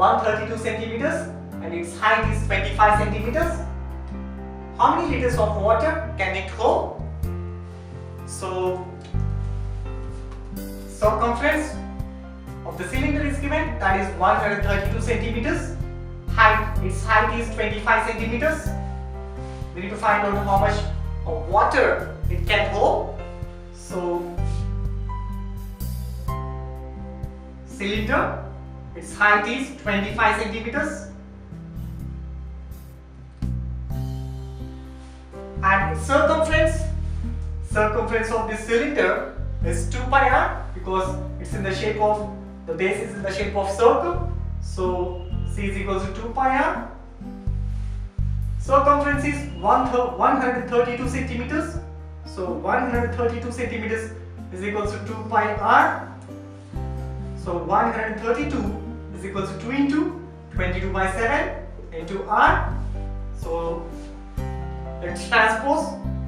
132 centimeters and its height is 25 centimeters. How many liters of water can it hold? So, circumference of the cylinder is given, that is 132 centimeters. Its height is 25 centimeters. We need to find out how much of water it can hold. So, cylinder, its height is 25 centimeters and its circumference of this cylinder is 2 pi r because it's in the shape of, the base is in the shape of circle. So C is equal to 2 pi r. Circumference is 132 centimeters. So 132 centimeters is equal to 2 pi r. So 132 is equal to 2 into 22 by 7 into r. So let's transpose.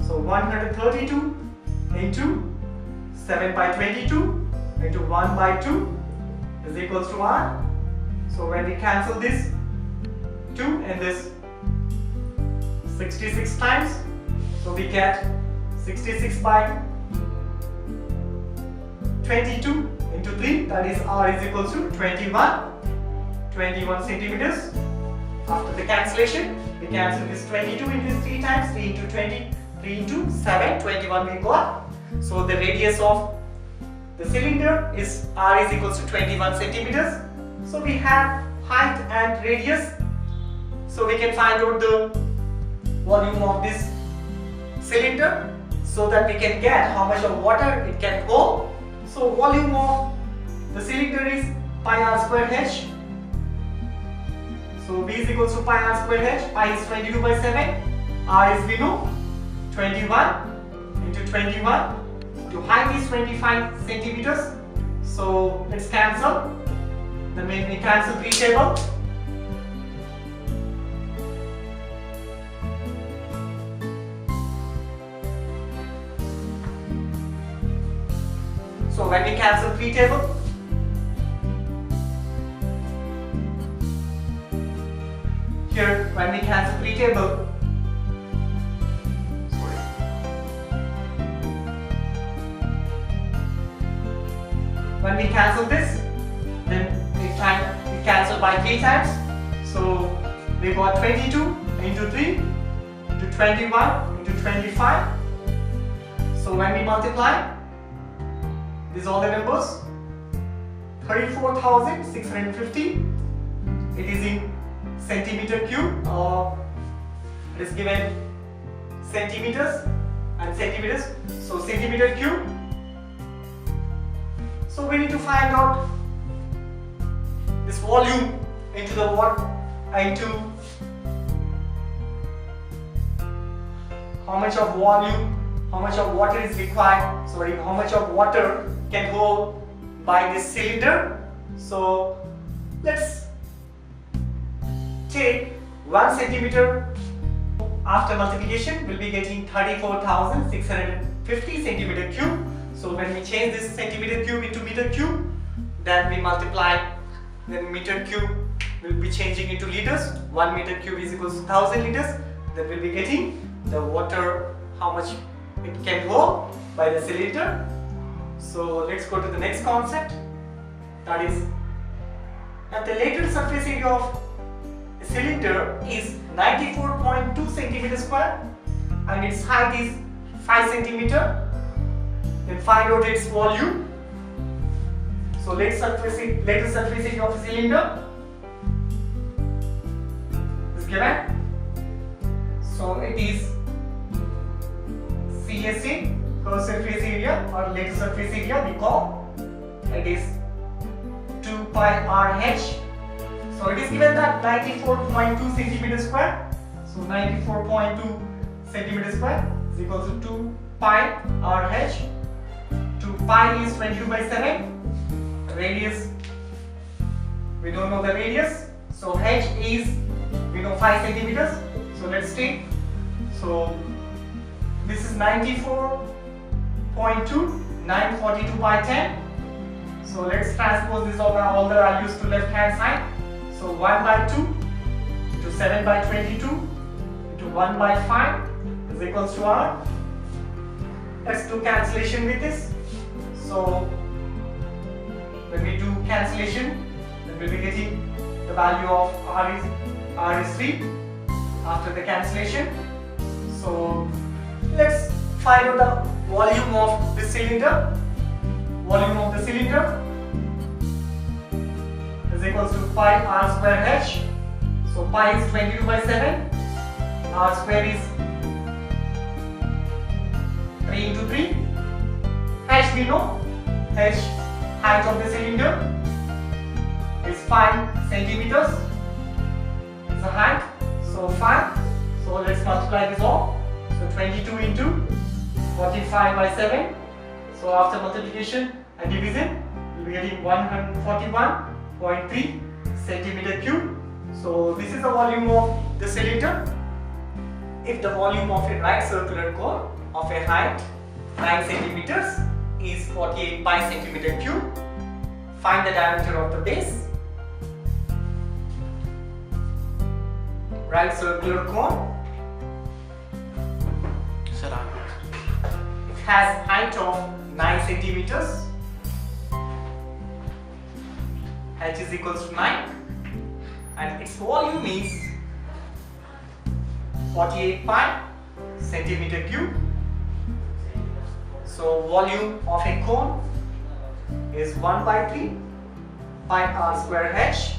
So 132 into 7 by 22 into 1 by 2 is equal to r. So when we cancel this 2 and this 66 times, so we get 66 by 22 into 3, that is r is equal to 21 centimeters. After the cancellation, we cancel this 22 into 3 times, 3 into 20, 3 into 7, 21 we got. So the radius of the cylinder is r is equal to 21 centimeters. So we have height and radius. So we can find out the volume of this cylinder so that we can get how much of water it can hold. So volume of the cylinder is pi r square h. So V is equal to pi r square h. Pi is 22 by 7. R is we know 21 into 21. To height is 25 centimeters. So let's cancel. Then when we cancel 3 table. So when we cancel 3 table, here when we cancel 3 table, when we cancel this, then we cancel by 3 times. So we got 22 into 3 into 21 into 25. So when we multiply these all the numbers, 34,650. It is in centimeter cube. It is given centimeters and centimeters. So centimeter cube. So we need to find out this volume into the water, into how much of volume, how much of water is required, sorry, how much of water can hold by this cylinder. So let's take 1 centimeter. After multiplication, we'll be getting 34,650 centimeter cube. So when we change this centimeter cube into meter cube, then we multiply, then meter cube will be changing into liters. 1 meter cube is equal to 1000 liters. Then we'll be getting the water, how much it can hold by the cylinder. So let's go to the next concept. That is, that the lateral surface area of a cylinder is 94.2 centimeter square and its height is 5 centimeter. Then find out its volume. So lateral surface area of a cylinder is given. So it is CSA, curved surface area, or lateral surface area we call. It is 2 pi RH. So it is given that 94.2 centimeter square. So 94.2 centimeter square is equal to 2 pi RH. 2 pi is 22 by 7. Radius, we don't know the radius. So H is, we know 5 centimeters. So let's take. So this is 94.2, 942 by 10. So let's transpose this all the values to left hand side. So 1 by 2 into 7 by 22 into 1 by 5 is equals to R. Let's do cancellation with this. So when we do cancellation, then we'll be getting the value of R is 3 after the cancellation. So let's find out the volume of the cylinder. Volume of the cylinder is equals to pi R square H. So pi is 22 by 7. R square is 3 into 3. H we know. H, height of the cylinder, is 5 centimeters. It's a height. So 5. So let's multiply this all. So 22 into 45 by 7. So after multiplication and division, we'll be getting 141.3 centimeter cube. So this is the volume of the cylinder. If the volume of a right circular cone of a height 9 centimeters is 48 pi centimeter cube, find the diameter of the base. Right circular cone. It has height of 9 centimeters. H is equals to 9 and its volume is 48 pi centimeter cube. So volume of a cone is 1 by 3 pi R square H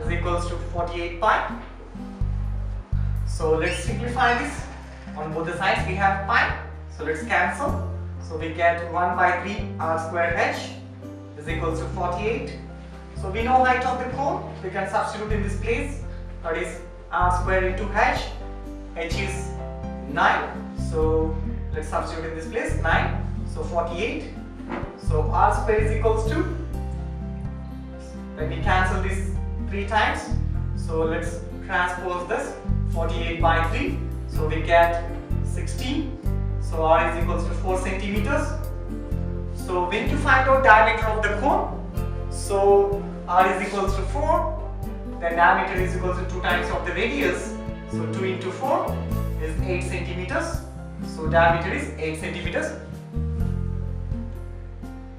is equals to 48 pi. So let's simplify this. On both the sides we have pi. So let's cancel. So we get 1 by 3 R square H is equals to 48. So we know height of the cone. We can substitute in this place. That is R square into H. H is 9. So let's substitute in this place 9. So 48. So R square is equals to, let me cancel this 3 times. So let's transpose this 48 by 3. So we get 16. So R is equals to 4 centimeters. So we need to find out diameter of the cone. So R is equals to 4. Then diameter is equals to 2 times of the radius. So 2 into 4 is 8 centimeters. So diameter is 8 centimeters.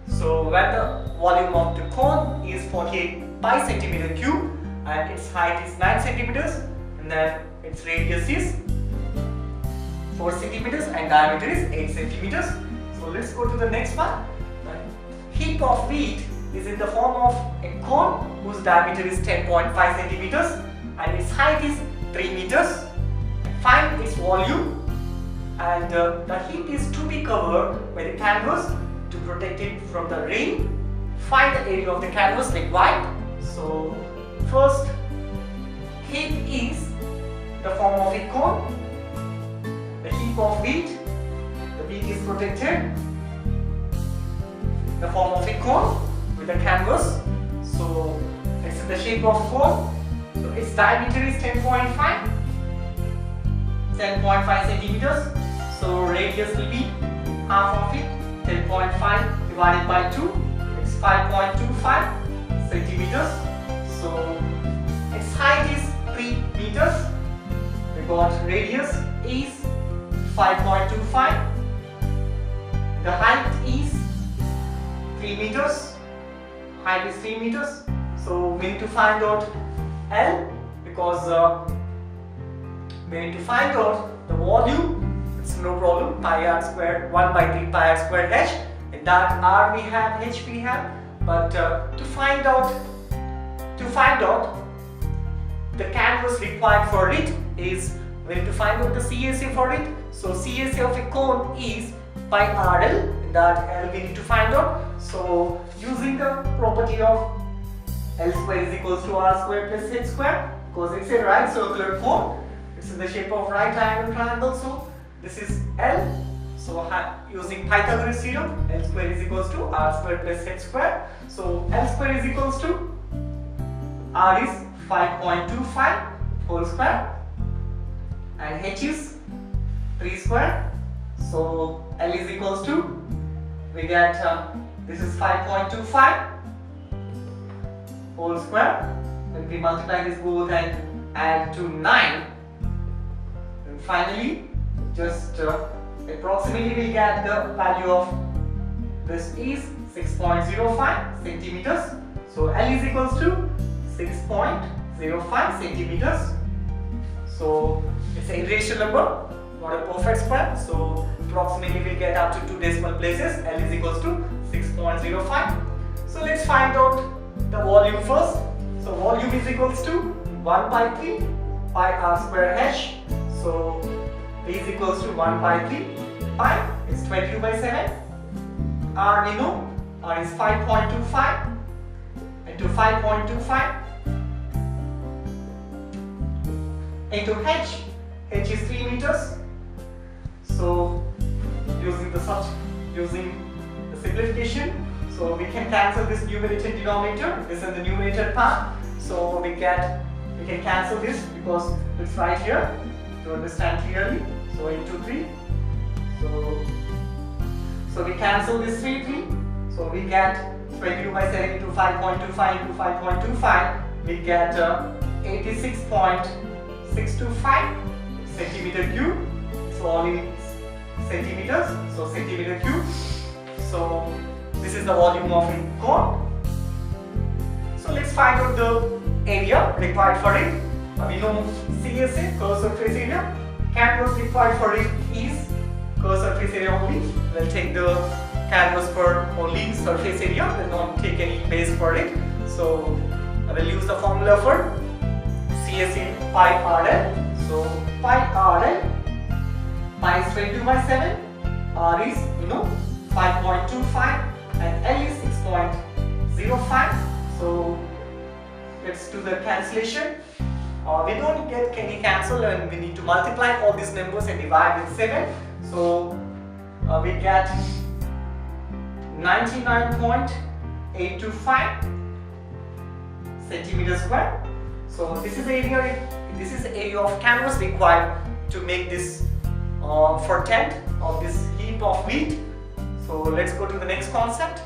So when the volume of the cone is 48 pi centimeter cube and its height is 9 centimeters and then its radius is 4 centimeters and diameter is 8 centimeters. So let's go to the next one. Heap of wheat is in the form of a cone whose diameter is 10.5 centimeters and its height is 3 meters. Find its volume, and the heap is to be covered by the canvas to protect it from the rain. Find the area of the canvas like white. So first, heap is the form of a cone. The heap of wheat, the wheat is protected. The form of a cone with the canvas. So it's in the shape of cone. So its diameter is 10.5 centimeters. So radius will be half of it. 10.5 divided by 2. It's 5.25 centimeters. So its height is 3 meters. We got radius is 5.25. The height is 3 meters. Height is 3 meters. So we need to find out L because we need to find out the volume. It's no problem. Pi r square 1 by 3 pi r square h. In that r we have, h we have. But to find out the canvas required for it is we need to find out the CSA for it. So CSA of a cone is pi RL. In that L we need to find out. So using the property of L square is equals to R square plus H square, because it's a right circular cone. It's in the shape of right angle triangle. So this is L. So using Pythagoras theorem, L square is equals to R square plus H square. So L square is equals to R is 5.25 whole square and H is 3 square. So L is equals to, we get this is 5.25 whole square When we multiply this both and add to 9, and finally just approximately we get the value of this is 6.05 centimeters. So L is equals to 6.05 centimeters. So it's an irrational number, not a perfect square. So approximately we get up to 2 decimal places. L is equals to 6.05. So let's find out the volume first. So volume is equals to 1 by 3 pi r square h. So V is equals to 1 by 3 pi is 22 by 7. R we know, R is 5.25 into 5.25 into h. H is 3 meters. So using the simplification, so we can cancel this numerator and denominator. This is the numerator part. So we can cancel this because it's right here to understand clearly. So into 3. So we cancel this 3. So we get 22 by 7 into 5.25 into 5.25. We get 86.625 centimeter cube. So all in centimeters. So centimeter cube. So this is the volume of a cone. So let's find out the area required for it. We know CSA, curved surface area. Canvas required for it is curved surface area only. We'll take the canvas for only surface area. We'll not take any base for it. So I will use the formula for CSA pi RL. So pi RL, pi is 22 by 7. R is 5.25 and L is 6.05. So let's do the cancellation. We don't get any cancel and we need to multiply all these numbers and divide with 7. So we get 99.825 centimeters square. So this is the area of canvas required to make this for tent of this heap of wheat. So let's go to the next concept.